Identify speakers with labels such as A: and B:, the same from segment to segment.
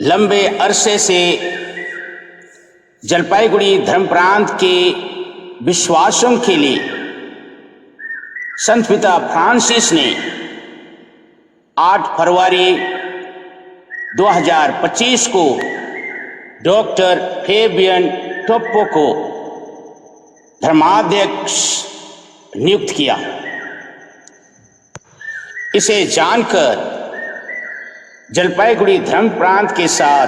A: लंबे अरसे से जलपाईगुड़ी धर्म प्रांत के विश्वासों के लिए संत पिता फ्रांसिस ने 8 फरवरी 2025 को डॉक्टर फेबियन टोप्पो को धर्माध्यक्ष नियुक्त किया। इसे जानकर जलपाईगुड़ी धर्म प्रांत के साथ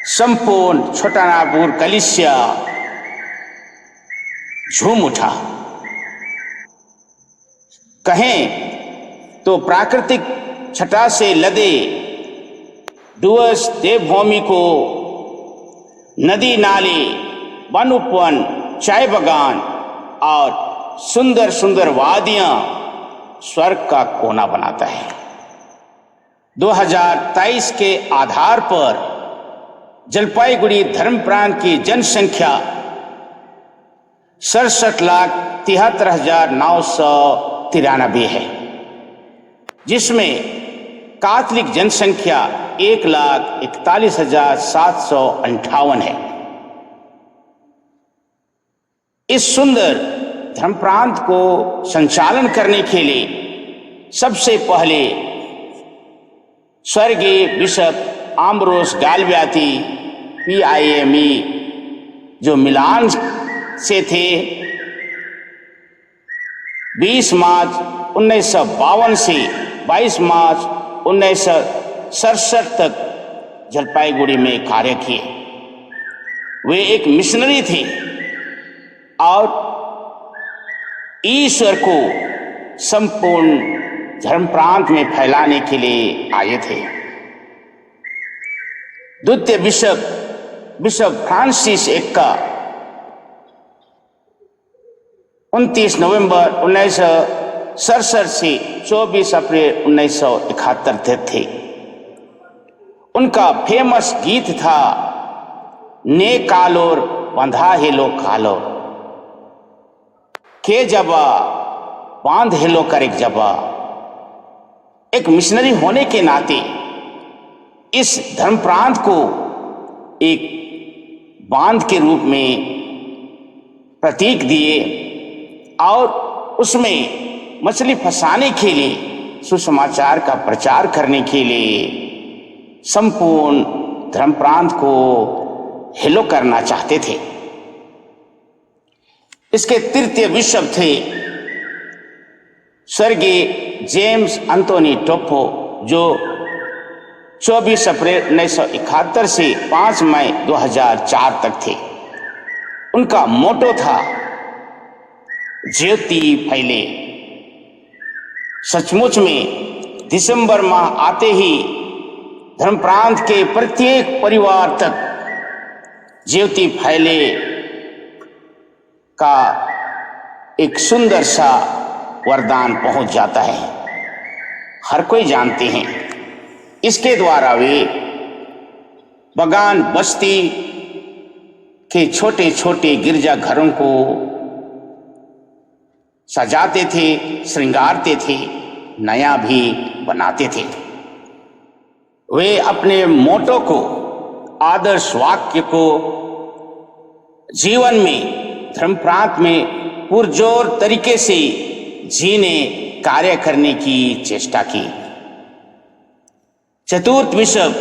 A: संपूर्ण छोटानागपुर कलीसिया झूम उठा। कहें तो प्राकृतिक छटा से लदे डुअर्स देवभूमि को नदी नाले, वन उपवन, चाय बागान और सुंदर सुंदर वादियां स्वर्ग का कोना बनाता है। 2023 के आधार पर जलपाईगुड़ी धर्म प्रांत की जनसंख्या 67,73,993 है, जिसमें कैथोलिक जनसंख्या 1,41,758 है। इस सुंदर धर्म प्रांत को संचालन करने के लिए सबसे पहले स्वर्गीय बिशप आम्ब्रोस गालब्याती PIME जो मिलान से थे 20 मार्च 1952 से 22 मार्च 1967 तक जलपाईगुड़ी में कार्य किए। वे एक मिशनरी थे और ईश्वर को संपूर्ण धर्म प्रांत में फैलाने के लिए आए थे। द्वितीय बिशप फ्रांसिस एक का 29 नवंबर 1967 से 24 अप्रैल 1971 तक थे। उनका फेमस गीत था ने कालोर बंधा हेलो कालोर के जबा बांध हेलो करेक जबा। एक मिशनरी होने के नाते इस धर्म प्रांत को एक बांध के रूप में प्रतीक दिए और उसमें मछली फंसाने के लिए, सुसमाचार का प्रचार करने के लिए संपूर्ण धर्म प्रांत को हेलो करना चाहते थे। इसके तृतीय बिशप थे स्वर्गीय जेम्स एंथोनी टोप्पो, जो 24 अप्रैल 1971 से 5 मई 2004 तक थे। उनका मोटो था ज्योति फैले। सचमुच में दिसंबर माह आते ही धर्म प्रांत के प्रत्येक परिवार तक ज्योति फैले का एक सुंदर सा वरदान पहुंच जाता है। हर कोई जानते हैं इसके द्वारा वे बगान बस्ती के छोटे छोटे गिरजा घरों को सजाते थे, श्रृंगारते थे, नया भी बनाते थे। वे अपने मोटो को, आदर्श वाक्य को जीवन में धर्म प्रांत में पुरजोर तरीके से जीने, कार्य करने की चेष्टा की। चतुर्थ बिशप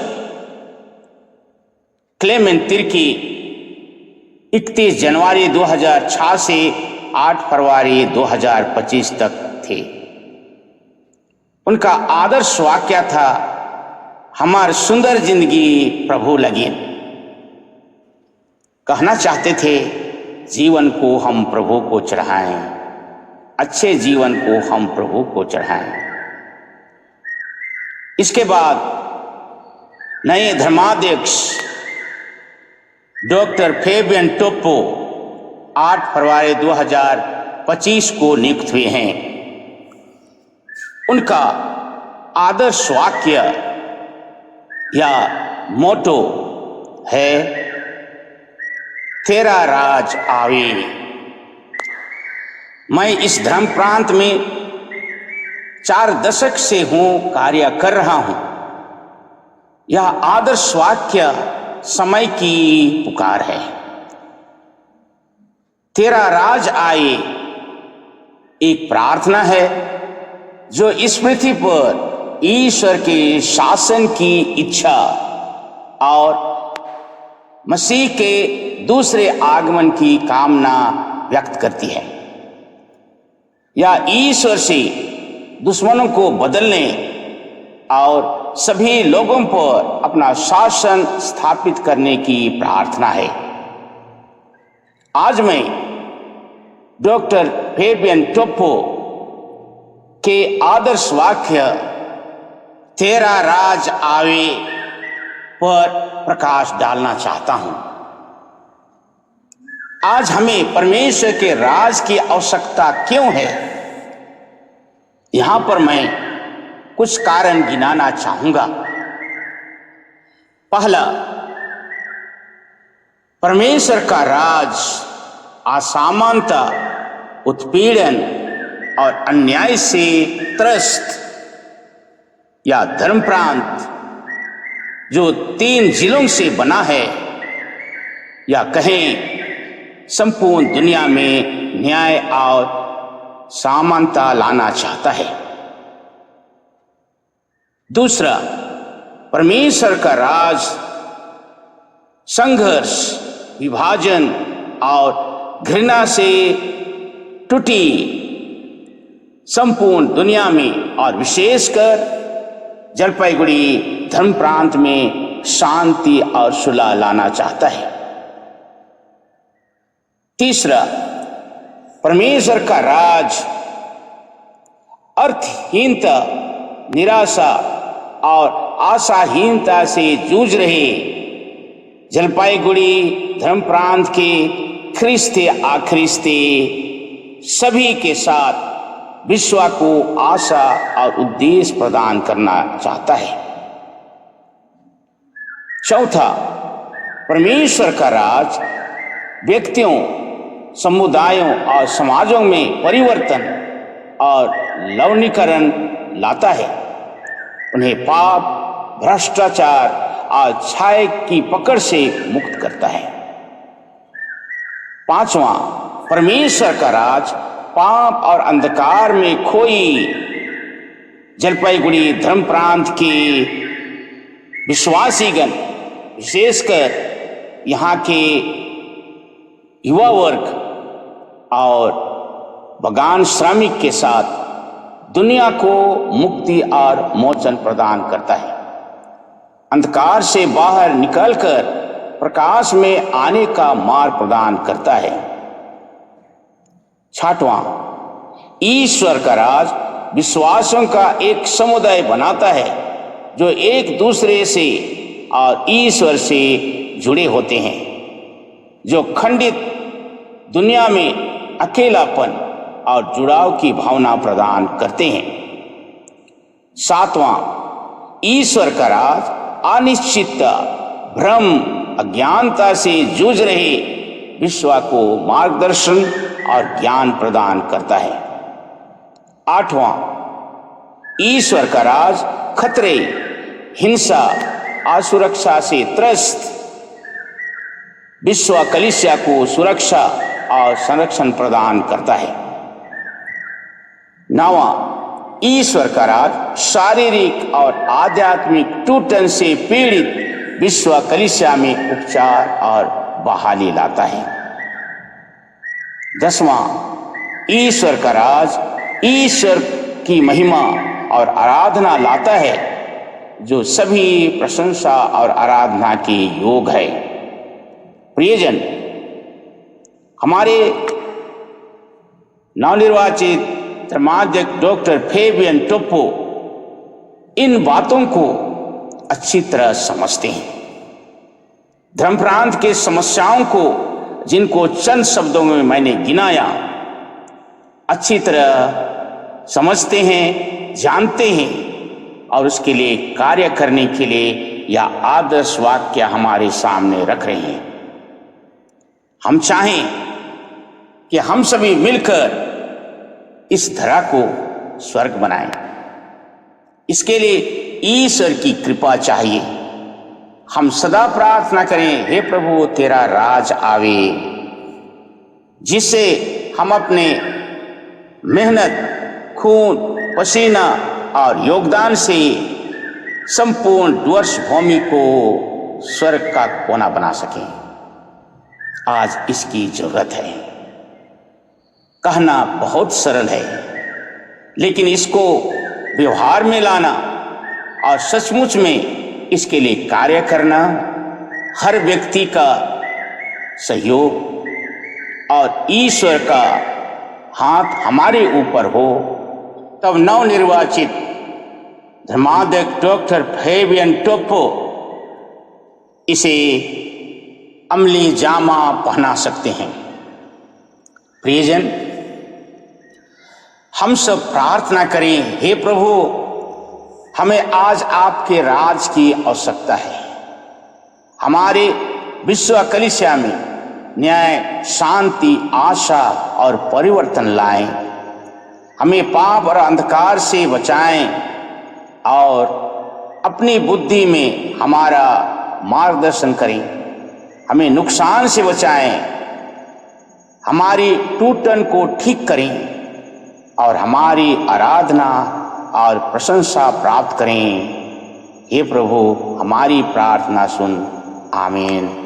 A: क्लेमेंट तिर्की 31 जनवरी 2006 से 8 फरवरी 2025 तक थे। उनका आदर्श वाक्य था हमारी सुंदर जिंदगी प्रभु लगी। कहना चाहते थे जीवन को हम प्रभु को चढ़ाएं, अच्छे जीवन को हम प्रभु को चढ़ाएं। इसके बाद नए धर्माध्यक्ष डॉक्टर फेबियन टोप्पो 8 फरवरी 2025 को नियुक्त हुए हैं। उनका आदर्श वाक्य या मोटो है तेरा राज आवे। मैं इस धर्म प्रांत में 4 दशक से कार्य कर रहा हूं। यह आदर्श वाक्य समय की पुकार है। तेरा राज आए एक प्रार्थना है जो इस पृथ्वी पर ईश्वर के शासन की इच्छा और मसीह के दूसरे आगमन की कामना व्यक्त करती है। यह ईश्वर से दुश्मनों को बदलने और सभी लोगों पर अपना शासन स्थापित करने की प्रार्थना है। आज मैं डॉक्टर फेबियन टोप्पो के आदर्श वाक्य तेरा राज आवे पर प्रकाश डालना चाहता हूं। आज हमें परमेश्वर के राज की आवश्यकता क्यों है, यहां पर मैं कुछ कारण गिनाना चाहूंगा। पहला, परमेश्वर का राज असमानता, उत्पीड़न और अन्याय से त्रस्त या धर्म प्रांत जो 3 जिलों से बना है, या कहें संपूर्ण दुनिया में न्याय और समानता लाना चाहता है। दूसरा, परमेश्वर का राज संघर्ष, विभाजन और घृणा से टूटी संपूर्ण दुनिया में और विशेषकर जलपाईगुड़ी धर्म प्रांत में शांति और सुलह लाना चाहता है। तीसरा, परमेश्वर का राज अर्थहीनता, निराशा और आशाहीनता से जूझ रहे जलपाईगुड़ी धर्म प्रांत के ख्रिस्ती आख्रिस्ती सभी के साथ विश्व को आशा और उद्देश्य प्रदान करना चाहता है। चौथा, परमेश्वर का राज व्यक्तियों, समुदायों और समाजों में परिवर्तन और लवणीकरण लाता है, उन्हें पाप, भ्रष्टाचार और छाया की पकड़ से मुक्त करता है। पांचवा, परमेश्वर का राज पाप और अंधकार में खोई जलपाईगुड़ी धर्म प्रांत के विश्वासीगण, विशेषकर यहाँ के युवा वर्ग और बगान श्रमिक के साथ दुनिया को मुक्ति और मोचन प्रदान करता है, अंधकार से बाहर निकलकर प्रकाश में आने का मार्ग प्रदान करता है। छठवां, ईश्वर का राज विश्वासियों का एक समुदाय बनाता है जो एक दूसरे से और ईश्वर से जुड़े होते हैं, जो खंडित दुनिया में अकेलापन और जुड़ाव की भावना प्रदान करते हैं। सातवां, ईश्वर का राज अनिश्चितता, भ्रम, अज्ञानता से जूझ रहे विश्व को मार्गदर्शन और ज्ञान प्रदान करता है। आठवां, ईश्वर का राज खतरे, हिंसा, असुरक्षा से त्रस्त विश्व कलीसिया को सुरक्षा और संरक्षण प्रदान करता है। नौवां, ईश्वर का राज शारीरिक और आध्यात्मिक टूटन से पीड़ित विश्व कलीसिया में उपचार और बहाली लाता है। 10वां, ईश्वर का राज ईश्वर की महिमा और आराधना लाता है जो सभी प्रशंसा और आराधना के योग है। प्रियजन, हमारे नवनिर्वाचित धर्माध्यक्ष डॉक्टर फेबियन टोप्पो इन बातों को अच्छी तरह समझते हैं। धर्म प्रांत के समस्याओं को, जिनको चंद शब्दों में मैंने गिनाया, अच्छी तरह समझते हैं, जानते हैं और उसके लिए कार्य करने के लिए यह आदर्श वाक्य हमारे सामने रख रहे हैं। हम चाहें कि हम सभी मिलकर इस धरा को स्वर्ग बनाएं। इसके लिए ईश्वर की कृपा चाहिए, हम सदा प्रार्थना करें, हे प्रभु तेरा राज आवे, जिससे हम अपने मेहनत, खून, पसीना और योगदान से संपूर्ण डुअर्स भूमि को स्वर्ग का कोना बना सकें। आज इसकी जरूरत है। कहना बहुत सरल है, लेकिन इसको व्यवहार में लाना और सचमुच में इसके लिए कार्य करना हर व्यक्ति का सहयोग और ईश्वर का हाथ हमारे ऊपर हो, तब नवनिर्वाचित धर्माध्यक्ष डॉक्टर फेबियन टोप्पो इसे अमली जामा पहना सकते हैं। प्रियजन, हम सब प्रार्थना करें, हे प्रभु हमें आज आपके राज की आवश्यकता है। हमारे विश्व कलीसिया में न्याय, शांति, आशा और परिवर्तन लाएं। हमें पाप और अंधकार से बचाएं और अपनी बुद्धि में हमारा मार्गदर्शन करें। हमें नुकसान से बचाएं, हमारी टूटन को ठीक करें और हमारी आराधना और प्रशंसा प्राप्त करें। हे प्रभु हमारी प्रार्थना सुन। आमीन।